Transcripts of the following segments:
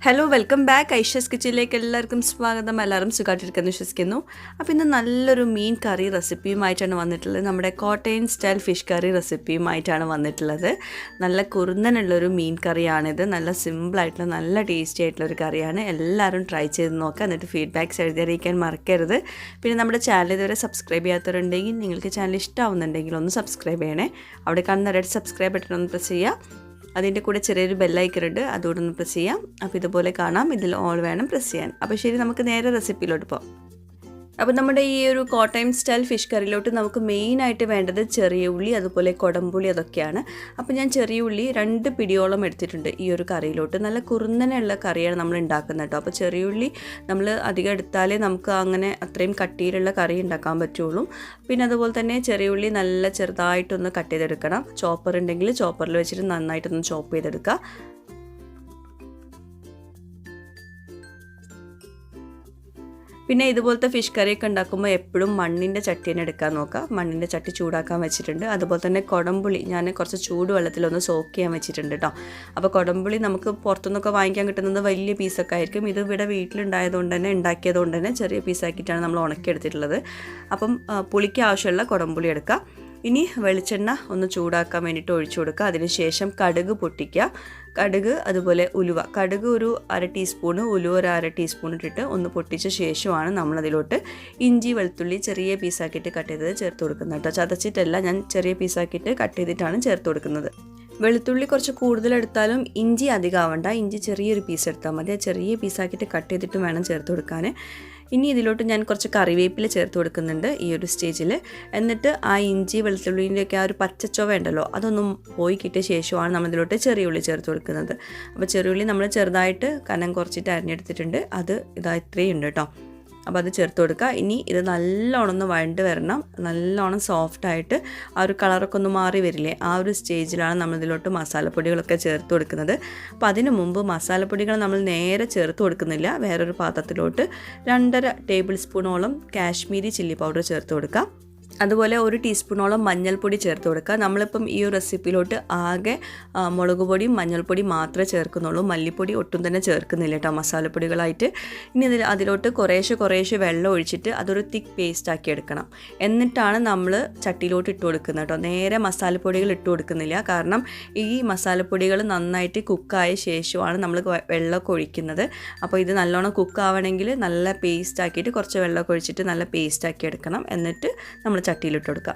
Hello welcome back Aisha's കിച്ചണിലേക്ക് എല്ലാവർക്കും സ്വാഗതം. എല്ലാവരും സുഖമായിട്ടിരിക്കുന്നു വിശ്വസിക്കുന്നു. അപ്പോൾ ഇന്ന് നല്ലൊരു മീൻ കറി റെസിപ്പിയുമായിട്ടാണ് വന്നിട്ടുള്ളത്. നമ്മുടെ കോട്ടയം സ്റ്റൈൽ ഫിഷ് കറി റെസിപ്പിയുമായിട്ടാണ് വന്നിട്ടുള്ളത്. നല്ല കുറുന്നനുള്ളൊരു മീൻ കറിയാണിത്. നല്ല സിമ്പിളായിട്ടുള്ള നല്ല ടേസ്റ്റി ആയിട്ടുള്ളൊരു കറിയാണ്. എല്ലാവരും ട്രൈ ചെയ്ത് നോക്കുക. എന്നിട്ട് ഫീഡ്ബാക്ക്സ് എഴുതി അറിയിക്കാൻ മറക്കരുത്. പിന്നെ നമ്മുടെ ചാനൽ ഇതുവരെ സബ്സ്ക്രൈബ് ചെയ്യാത്തവരുണ്ടെങ്കിൽ നിങ്ങൾക്ക് ചാനൽ ഇഷ്ടമാവുന്നുണ്ടെങ്കിൽ ഒന്ന് സബ്സ്ക്രൈബ് ചെയ്യണേ. അവിടെ കാണുന്ന റെഡ് സബ്സ്ക്രൈബ് ബട്ടൺ ഒന്ന് പ്രസ് ചെയ്യുക. അതിൻ്റെ കൂടെ ചെറിയൊരു ബെല്ലൈക്കനുണ്ട്, അതുകൂടെ ഒന്ന് പ്രസ് ചെയ്യാം. അപ്പോൾ ഇതുപോലെ കാണാം. ഇതിൽ ഓൾ വേണം പ്രസ് ചെയ്യാൻ. അപ്പോൾ ശരി, നമുക്ക് നേരെ റെസിപ്പിയിലോട്ട് പോകാം. അപ്പോൾ നമ്മുടെ ഈ ഒരു കോട്ടയം സ്റ്റൈൽ ഫിഷ് കറിയിലോട്ട് നമുക്ക് മെയിനായിട്ട് വേണ്ടത് ചെറിയ ഉള്ളി, അതുപോലെ കൊടംപുളി, അതൊക്കെയാണ്. അപ്പോൾ ഞാൻ ചെറിയ ഉള്ളി 2 പിടിയോളം എടുത്തിട്ടുണ്ട് ഈ ഒരു കറിയിലോട്ട്. നല്ല കുറുന്നനുള്ള കറിയാണ് നമ്മൾ ഉണ്ടാക്കുന്നത് കേട്ടോ. അപ്പോൾ ചെറിയ ഉള്ളി നമ്മൾ അധികം എടുത്താലേ നമുക്ക് അങ്ങനെ അത്രയും കട്ടിയിലുള്ള കറി ഉണ്ടാക്കാൻ പറ്റുള്ളൂ. പിന്നെ അതുപോലെ തന്നെ ചെറിയ ഉള്ളി നല്ല ചെറുതായിട്ടൊന്ന് കട്ട് ചെയ്തെടുക്കണം. ചോപ്പർ ഉണ്ടെങ്കിൽ ചോപ്പറിൽ വെച്ചിട്ട് നന്നായിട്ടൊന്ന് ചോപ്പ് ചെയ്തെടുക്കുക. പിന്നെ ഇതുപോലത്തെ ഫിഷ് കറിയൊക്കെ ഉണ്ടാക്കുമ്പോൾ എപ്പോഴും മണ്ണിൻ്റെ ചട്ടി തന്നെ എടുക്കാൻ നോക്കുക. മണ്ണിൻ്റെ ചട്ടി ചൂടാക്കാൻ വെച്ചിട്ടുണ്ട്. അതുപോലെ തന്നെ കൊടംപുളി ഞാൻ കുറച്ച് ചൂടുവെള്ളത്തിലൊന്ന് സോക്ക് ചെയ്യാൻ വെച്ചിട്ടുണ്ട് കേട്ടോ. അപ്പോൾ കൊടംപുളി നമുക്ക് പുറത്തുനിന്നൊക്കെ വാങ്ങിക്കാൻ കിട്ടുന്നത് വലിയ പീസൊക്കെ ആയിരിക്കും. ഇത് ഇവിടെ വീട്ടിലുണ്ടായതുകൊണ്ട് തന്നെ ഉണ്ടാക്കിയതുകൊണ്ട് തന്നെ ചെറിയ പീസാക്കിയിട്ടാണ് നമ്മൾ ഉണക്കിയെടുത്തിട്ടുള്ളത്. അപ്പം പുളിക്ക് ആവശ്യമുള്ള കൊടംപുളി എടുക്കുക. ഇനി വെളിച്ചെണ്ണ ഒന്ന് ചൂടാക്കാൻ വേണ്ടിയിട്ട് ഒഴിച്ചു കൊടുക്കുക. അതിനുശേഷം കടുക് പൊട്ടിക്കുക. കടുക് അതുപോലെ ഉലുവ. കടുക് ഒരു 1/2 ടീസ്പൂണ്, ഉലുവ ഒരു 1/2 ടീസ്പൂൺ ഇട്ടിട്ട് ഒന്ന് പൊട്ടിച്ച ശേഷമാണ് നമ്മളതിലോട്ട് ഇഞ്ചി വെളുത്തുള്ളി ചെറിയ പീസാക്കിയിട്ട് കട്ട് ചെയ്തത് ചേർത്ത് കൊടുക്കുന്നത് കേട്ടോ. ചതച്ചിട്ടല്ല, ഞാൻ ചെറിയ പീസാക്കിയിട്ട് കട്ട് ചെയ്തിട്ടാണ് ചേർത്ത് കൊടുക്കുന്നത്. വെളുത്തുള്ളി കുറച്ച് കൂടുതലെടുത്താലും ഇഞ്ചി അധികം ആവണ്ട. ഇഞ്ചി ചെറിയൊരു പീസ് എടുത്താൽ മതി. ചെറിയ പീസാക്കിയിട്ട് കട്ട് ചെയ്തിട്ട് വേണം ചേർത്ത് കൊടുക്കാൻ. ഇനി ഇതിലോട്ട് ഞാൻ കുറച്ച് കറിവേപ്പില ചേർത്ത് കൊടുക്കുന്നുണ്ട് ഈ ഒരു സ്റ്റേജിൽ. എന്നിട്ട് ആ ഇഞ്ചി വെളുത്തുള്ളിൻ്റെയൊക്കെ ആ ഒരു പച്ചച്ചൊവ ഉണ്ടല്ലോ, അതൊന്നും പോയി കിട്ടിയ ശേഷമാണ് നമ്മളിതിലോട്ട് ചെറിയ ഉള്ളി ചേർത്ത് കൊടുക്കുന്നത്. അപ്പോൾ ചെറിയ ഉള്ളി നമ്മൾ ചെറുതായിട്ട് കനം കുറച്ചിട്ട് അരിഞ്ഞെടുത്തിട്ടുണ്ട്. അത് ഇത്രയും ഉണ്ട് കേട്ടോ. അപ്പോൾ അത് ചേർത്ത് കൊടുക്കുക. ഇനി ഇത് നല്ലോണം ഒന്ന് വഴണ്ട് വരണം. നല്ലോണം സോഫ്റ്റായിട്ട് ആ ഒരു കളറൊക്കെ ഒന്ന് മാറി വരില്ലേ, ആ ഒരു സ്റ്റേജിലാണ് നമ്മളിതിലോട്ട് മസാലപ്പൊടികളൊക്കെ ചേർത്ത് കൊടുക്കുന്നത്. അപ്പോൾ അതിന് മുമ്പ് മസാലപ്പൊടികൾ നമ്മൾ നേരെ ചേർത്ത് കൊടുക്കുന്നില്ല. വേറൊരു പാത്രത്തിലോട്ട് 2.5 ടേബിൾ സ്പൂണോളം കാശ്മീരി ചില്ലി പൗഡർ ചേർത്ത് കൊടുക്കുക. അതുപോലെ 1 ടീസ്പൂണോളം മഞ്ഞൾപ്പൊടി ചേർത്ത് കൊടുക്കുക. നമ്മളിപ്പം ഈ ഒരു റെസിപ്പിയിലോട്ട് ആകെ മുളക് പൊടിയും മഞ്ഞൾപ്പൊടി മാത്രമേ ചേർക്കുന്നുള്ളൂ. മല്ലിപ്പൊടി ഒട്ടും തന്നെ ചേർക്കുന്നില്ല കേട്ടോ മസാലപ്പൊടികളായിട്ട്. ഇനി അതിലോട്ട് കുറേശ്ശെ വെള്ളം ഒഴിച്ചിട്ട് അതൊരു തിക്ക് പേസ്റ്റ് ആക്കി എടുക്കണം. എന്നിട്ടാണ് നമ്മൾ ചട്ടിയിലോട്ട് ഇട്ട് കൊടുക്കുന്നത് കേട്ടോ. നേരെ മസാലപ്പൊടികൾ ഇട്ട് കൊടുക്കുന്നില്ല. കാരണം ഈ മസാലപ്പൊടികൾ നന്നായിട്ട് കുക്കായ ശേഷമാണ് നമ്മൾ വെള്ളമൊക്കെ ഒഴിക്കുന്നത്. അപ്പോൾ ഇത് നല്ലോണം കുക്കാവണമെങ്കിൽ നല്ല പേസ്റ്റ് ആക്കിയിട്ട് കുറച്ച് വെള്ളമൊക്കെ ഒഴിച്ചിട്ട് നല്ല പേസ്റ്റ് ആക്കി എടുക്കണം. എന്നിട്ട് നമ്മൾ ചട്ടിയിലിട്ട് കൊടുക്കുക.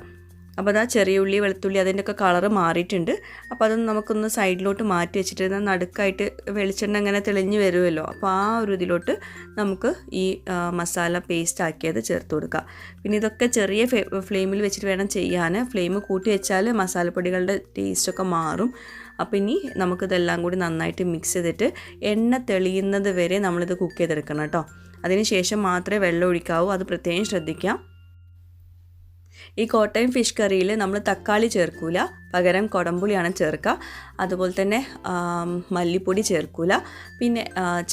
അപ്പോൾ അതാ ചെറിയ ഉള്ളി വെളുത്തുള്ളി അതിൻ്റെയൊക്കെ കളറ് മാറിയിട്ടുണ്ട്. അപ്പോൾ അതൊന്ന് നമുക്കൊന്ന് സൈഡിലോട്ട് മാറ്റി വെച്ചിട്ട് നടുക്കായിട്ട് വെളിച്ചെണ്ണ ഇങ്ങനെ തെളിഞ്ഞ് വരുമല്ലോ. അപ്പോൾ ആ ഒരു ഇതിലോട്ട് നമുക്ക് ഈ മസാല പേസ്റ്റ് ആക്കിയത് ചേർത്ത് കൊടുക്കുക. പിന്നെ ഇതൊക്കെ ചെറിയ ഫ്ലെയിമിൽ വെച്ചിട്ട് വേണം ചെയ്യാൻ. ഫ്ലെയിം കൂട്ടി വെച്ചാൽ മസാലപ്പൊടികളുടെ ടേസ്റ്റൊക്കെ മാറും. അപ്പോൾ ഇനി നമുക്കിതെല്ലാം കൂടി നന്നായിട്ട് മിക്സ് ചെയ്തിട്ട് എണ്ണ തെളിയുന്നത് വരെ നമ്മളിത് കുക്ക് ചെയ്തെടുക്കണം കേട്ടോ. അതിന് ശേഷം മാത്രമേ വെള്ളം ഒഴിക്കാവൂ. അത് പ്രത്യേകം ശ്രദ്ധിക്കാം. ഈ കോട്ടയം ഫിഷ് കറിയിൽ നമ്മൾ തക്കാളി ചേർക്കൂല, പകരം കൊടംപുളിയാണ് ചേർക്കുക. അതുപോലെ തന്നെ മല്ലിപ്പൊടി ചേർക്കൂല. പിന്നെ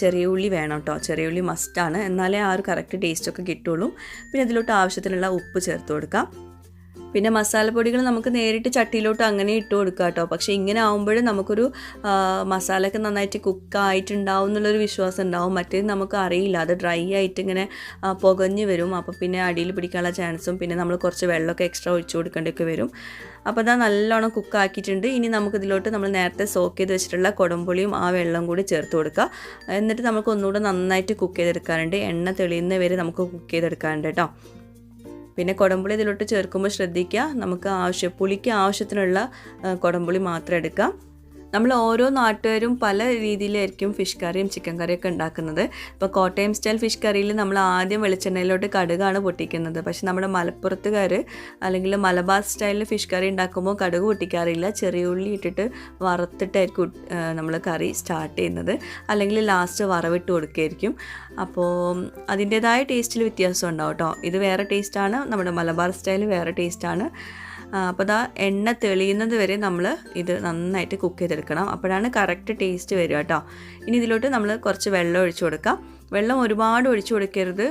ചെറിയ ഉള്ളി വേണം കേട്ടോ. ചെറിയ ഉള്ളി മസ്റ്റാണ്, എന്നാലേ ആ ഒരു കറക്റ്റ് ടേസ്റ്റൊക്കെ കിട്ടുള്ളൂ. പിന്നെ ഇതിലോട്ട് ആവശ്യത്തിനുള്ള ഉപ്പ് ചേർത്ത് കൊടുക്കാം. പിന്നെ മസാലപ്പൊടികൾ നമുക്ക് നേരിട്ട് ചട്ടിയിലോട്ട് അങ്ങനെ ഇട്ട് കൊടുക്കുക കേട്ടോ. പക്ഷേ ഇങ്ങനെ ആകുമ്പോഴും നമുക്കൊരു മസാലയൊക്കെ നന്നായിട്ട് കുക്കായിട്ടുണ്ടാവും എന്നുള്ളൊരു വിശ്വാസം ഉണ്ടാവും. മറ്റേത് നമുക്ക് അറിയില്ല, അത് ഡ്രൈ ആയിട്ട് ഇങ്ങനെ പുകഞ്ഞ് വരും. അപ്പോൾ പിന്നെ അടിയിൽ പിടിക്കാനുള്ള ചാൻസും, പിന്നെ നമ്മൾ കുറച്ച് വെള്ളമൊക്കെ എക്സ്ട്രാ ഒഴിച്ചു കൊടുക്കേണ്ടിയൊക്കെ വരും. അപ്പോൾ അതാ നല്ലോണം കുക്കാക്കിയിട്ടുണ്ട്. ഇനി നമുക്കിതിലോട്ട് നമ്മൾ നേരത്തെ സോക്ക് ചെയ്ത് വെച്ചിട്ടുള്ള കൊടംപുളിയും ആ വെള്ളം കൂടി ചേർത്ത് കൊടുക്കുക. എന്നിട്ട് നമുക്ക് ഒന്നുകൂടെ നന്നായിട്ട് കുക്ക് ചെയ്തെടുക്കാനുണ്ട്. എണ്ണ തെളിയുന്ന വരെ നമുക്ക് കുക്ക് ചെയ്തെടുക്കാനുണ്ട് കേട്ടോ. പിന്നെ കൊടംപുളി ഇതിലോട്ട് ചേർക്കുമ്പോൾ ശ്രദ്ധിക്കുക, നമുക്ക് പുളിക്ക് ആവശ്യത്തിനുള്ള കൊടംപുളി മാത്രം എടുക്കാം. നമ്മൾ ഓരോ നാട്ടുകാരും പല രീതിയിലായിരിക്കും ഫിഷ് കറിയും ചിക്കൻ കറിയൊക്കെ ഉണ്ടാക്കുന്നത്. ഇപ്പോൾ കോട്ടയം സ്റ്റൈൽ ഫിഷ് കറിയിൽ നമ്മൾ ആദ്യം വെളിച്ചെണ്ണയിലോട്ട് കടുകാണ് പൊട്ടിക്കുന്നത്. പക്ഷെ നമ്മുടെ മലപ്പുറത്തുകാർ അല്ലെങ്കിൽ മലബാർ സ്റ്റൈലിൽ ഫിഷ് കറി ഉണ്ടാക്കുമ്പോൾ കടുക് പൊട്ടിക്കാറില്ല. ചെറിയ ഉള്ളി ഇട്ടിട്ട് വറുത്തിട്ടായിരിക്കും നമ്മൾ കറി സ്റ്റാർട്ട് ചെയ്യുന്നത്. അല്ലെങ്കിൽ ലാസ്റ്റ് വറവിട്ട് കൊടുക്കുകയായിരിക്കും. അപ്പോൾ അതിൻ്റേതായ ടേസ്റ്റിൽ വ്യത്യാസം ഉണ്ടാവും കേട്ടോ. ഇത് വേറെ ടേസ്റ്റാണ്, നമ്മുടെ മലബാർ സ്റ്റൈൽ വേറെ ടേസ്റ്റാണ്. അപ്പോൾ അതാ എണ്ണ തെളിയുന്നത് വരെ നമ്മൾ ഇത് നന്നായിട്ട് കുക്ക് ചെയ്തെടുക്കണം. അപ്പോഴാണ് കറക്റ്റ് ടേസ്റ്റ് വരിക കേട്ടോ. ഇനി ഇതിലോട്ട് നമ്മൾ കുറച്ച് വെള്ളം ഒഴിച്ചു കൊടുക്കാം. വെള്ളം ഒരുപാട് ഒഴിച്ചു കൊടുക്കരുത്.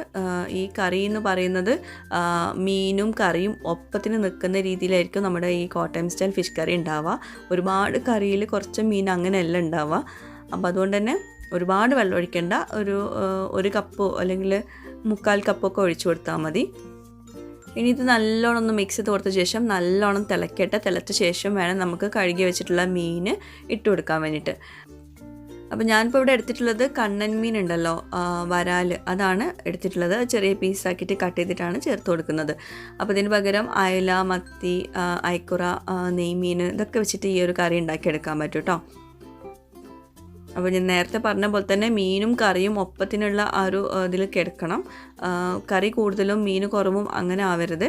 ഈ കറി എന്ന് പറയുന്നത് മീനും കറിയും ഒപ്പത്തിന് നിൽക്കുന്ന രീതിയിലായിരിക്കും നമ്മുടെ ഈ കോട്ടയം സ്റ്റൈൽ ഫിഷ് കറി ഉണ്ടാവുക. ഒരുപാട് കറിയിൽ കുറച്ച് മീൻ അങ്ങനെയല്ല ഉണ്ടാവുക. അപ്പോൾ അതുകൊണ്ട് തന്നെ ഒരുപാട് വെള്ളം ഒഴിക്കേണ്ട, ഒരു കപ്പോ അല്ലെങ്കിൽ 1/4 കപ്പൊക്കെ ഒഴിച്ചു കൊടുത്താൽ മതി. ഇനി ഇത് നല്ലോണം ഒന്ന് മിക്സ് ചെയ്ത് കൊടുത്ത ശേഷം നല്ലോണം തിളച്ച ശേഷം വേണം നമുക്ക് കഴുകി വെച്ചിട്ടുള്ള മീൻ ഇട്ട് കൊടുക്കാൻ വേണ്ടിയിട്ട്. അപ്പോൾ ഞാനിപ്പോൾ ഇവിടെ എടുത്തിട്ടുള്ളത് കണ്ണൻ മീൻ ഉണ്ടല്ലോ, വരാൽ, അതാണ് എടുത്തിട്ടുള്ളത്. ചെറിയ പീസാക്കിയിട്ട് കട്ട് ചെയ്തിട്ടാണ് ചേർത്ത് കൊടുക്കുന്നത്. അപ്പോൾ ഇതിന് പകരം അയല, മത്തി, അയക്കുറ, നെയ്മീൻ ഇതൊക്കെ വെച്ചിട്ട് ഈ ഒരു കറി ഉണ്ടാക്കിയെടുക്കാൻ പറ്റും കേട്ടോ. അപ്പോൾ ഞാൻ നേരത്തെ പറഞ്ഞ പോലെ തന്നെ മീനും കറിയും ഒപ്പത്തിനുള്ള ആ ഒരു ഇതിൽ കിടക്കണം. കറി കൂടുതലും മീൻ കുറവും അങ്ങനെ ആവരുത്.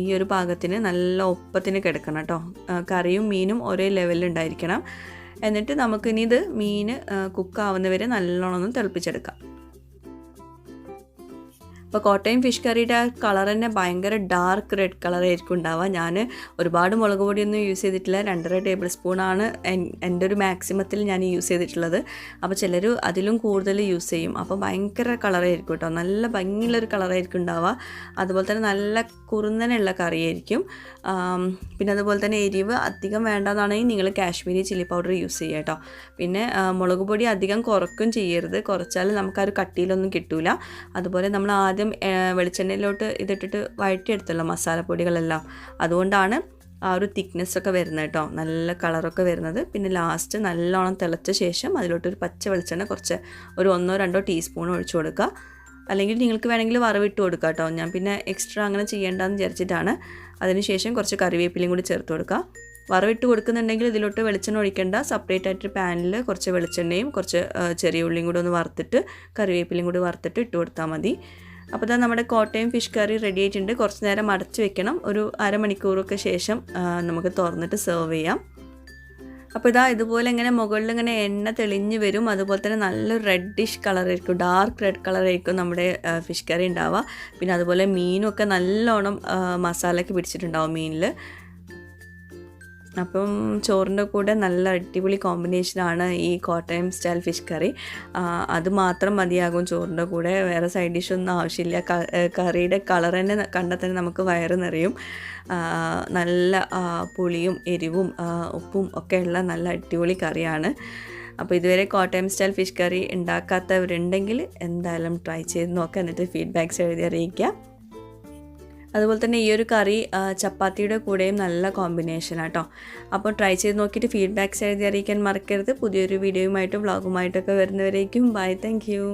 ഈ ഒരു പാകത്തിന് നല്ല ഒപ്പത്തിന് കിടക്കണം കേട്ടോ. കറിയും മീനും ഒരേ ലെവലിൽ ഉണ്ടായിരിക്കണം. എന്നിട്ട് നമുക്കിനി ഇത് മീൻ കുക്കാവുന്നവരെ നല്ലോണം ഒന്ന് തിളപ്പിച്ചെടുക്കാം. അപ്പോൾ കോട്ടയം ഫിഷ് കറിയുടെ കളർ തന്നെ ഭയങ്കര ഡാർക്ക് റെഡ് കളറായിരിക്കും ഉണ്ടാവുക. ഞാൻ ഒരുപാട് മുളക് പൊടിയൊന്നും യൂസ് ചെയ്തിട്ടില്ല. 2.5 ടേബിൾ സ്പൂണാണ് എൻ്റെ ഒരു മാക്സിമത്തിൽ ഞാൻ യൂസ് ചെയ്തിട്ടുള്ളത്. അപ്പോൾ ചിലർ അതിലും കൂടുതൽ യൂസ് ചെയ്യും. അപ്പോൾ ഭയങ്കര കളറായിരിക്കും കേട്ടോ, നല്ല ഭംഗിയുള്ളൊരു കളറായിരിക്കും ഉണ്ടാവുക. അതുപോലെ തന്നെ നല്ല കുറുന്നനുള്ള കറിയായിരിക്കും. പിന്നെ അതുപോലെ തന്നെ എരിവ് അധികം വേണ്ടതാണെങ്കിൽ നിങ്ങൾ കാശ്മീരി ചില്ലി പൗഡർ യൂസ് ചെയ്യുക കേട്ടോ. പിന്നെ മുളക് പൊടി അധികം കുറയ്ക്കും ചെയ്യരുത്, കുറച്ചാൽ നമുക്കൊരു കട്ടിയിലൊന്നും കിട്ടില്ല. അതുപോലെ നമ്മൾ ആദ്യം വെളിച്ചെണ്ണയിലോട്ട് ഇതിട്ടിട്ട് വഴറ്റിയെടുത്തല്ലോ മസാലപ്പൊടികളെല്ലാം, അതുകൊണ്ടാണ് ആ ഒരു തിക്നെസ്സൊക്കെ വരുന്നത് കേട്ടോ, നല്ല കളറൊക്കെ വരുന്നത്. പിന്നെ ലാസ്റ്റ് നല്ലോണം തിളച്ച ശേഷം അതിലോട്ടൊരു പച്ച വെളിച്ചെണ്ണ കുറച്ച് ഒരു 1-2 ടീസ്പൂൺ ഒഴിച്ചു കൊടുക്കുക. അല്ലെങ്കിൽ നിങ്ങൾക്ക് വേണമെങ്കിൽ വറവിട്ട് കൊടുക്കുക കേട്ടോ. ഞാൻ പിന്നെ എക്സ്ട്രാ അങ്ങനെ ചെയ്യേണ്ടെന്ന് വിചാരിച്ചിട്ടാണ്. അതിനുശേഷം കുറച്ച് കറിവേപ്പിലയും കൂടി ചേർത്ത് കൊടുക്കുക. വറവിട്ട് കൊടുക്കുന്നുണ്ടെങ്കിൽ ഇതിലോട്ട് വെളിച്ചെണ്ണ ഒഴിക്കേണ്ട, സെപ്പറേറ്റ് ആയിട്ട് പാനിൽ കുറച്ച് വെളിച്ചെണ്ണയും കുറച്ച് ചെറിയ ഉള്ളിയും കൂടി ഒന്ന് വറുത്തിട്ട് കറിവേപ്പിലയും കൂടി വറുത്തിട്ട് ഇട്ട് കൊടുത്താൽ മതി. അപ്പോൾ ഇതാ നമ്മുടെ കോട്ടയം ഫിഷ് കറി റെഡി ആയിട്ടുണ്ട്. കുറച്ച് നേരം അടച്ച് വെക്കണം, ഒരു അരമണിക്കൂറൊക്കെ ശേഷം നമുക്ക് തുറന്നിട്ട് സെർവ് ചെയ്യാം. അപ്പോൾ ഇതാ ഇതുപോലെ ഇങ്ങനെ മുകളിൽ ഇങ്ങനെ എണ്ണ തെളിഞ്ഞ് വരും. അതുപോലെ തന്നെ നല്ലൊരു റെഡിഷ് കളറായിരിക്കും, ഡാർക്ക് റെഡ് കളറായിരിക്കും നമ്മുടെ ഫിഷ് കറി ഉണ്ടാവുക. പിന്നെ അതുപോലെ മീനൊക്കെ നല്ലോണം മസാലയൊക്കെ പിടിച്ചിട്ടുണ്ടാവും മീനിൽ. അപ്പം ചോറിൻ്റെ കൂടെ നല്ല അടിപൊളി കോമ്പിനേഷനാണ് ഈ കോട്ടയം സ്റ്റൈൽ ഫിഷ് കറി. അത് മാത്രം മതിയാകും ചോറിൻ്റെ കൂടെ, വേറെ സൈഡ് ഡിഷൊന്നും ആവശ്യമില്ല. കറിയുടെ കളർ തന്നെ കണ്ടാൽ തന്നെ നമുക്ക് വയറ് നിറയും. നല്ല പുളിയും എരിവും ഉപ്പും ഒക്കെയുള്ള നല്ല അടിപൊളി കറിയാണ്. അപ്പോൾ ഇതുവരെ കോട്ടയം സ്റ്റൈൽ ഫിഷ് കറി ഉണ്ടാക്കാത്തവരുണ്ടെങ്കിൽ എന്തായാലും ട്രൈ ചെയ്ത് നോക്കുക, എന്നിട്ട് ഫീഡ്ബാക്ക്സ് എഴുതി അറിയിക്കുക. അതുപോലെ തന്നെ ഈ ഒരു കറി ചപ്പാത്തിയുടെ കൂടെയും നല്ല കോമ്പിനേഷനാണ് കേട്ടോ. അപ്പോൾ ട്രൈ ചെയ്ത് നോക്കിയിട്ട് ഫീഡ്ബാക്ക്സ് എഴുതി അറിയിക്കാൻ മറക്കരുത്. പുതിയൊരു വീഡിയോയുമായിട്ടും വ്ളോഗുമായിട്ടൊക്കെ വരുന്നവരേക്കും ബൈ, താങ്ക് യു.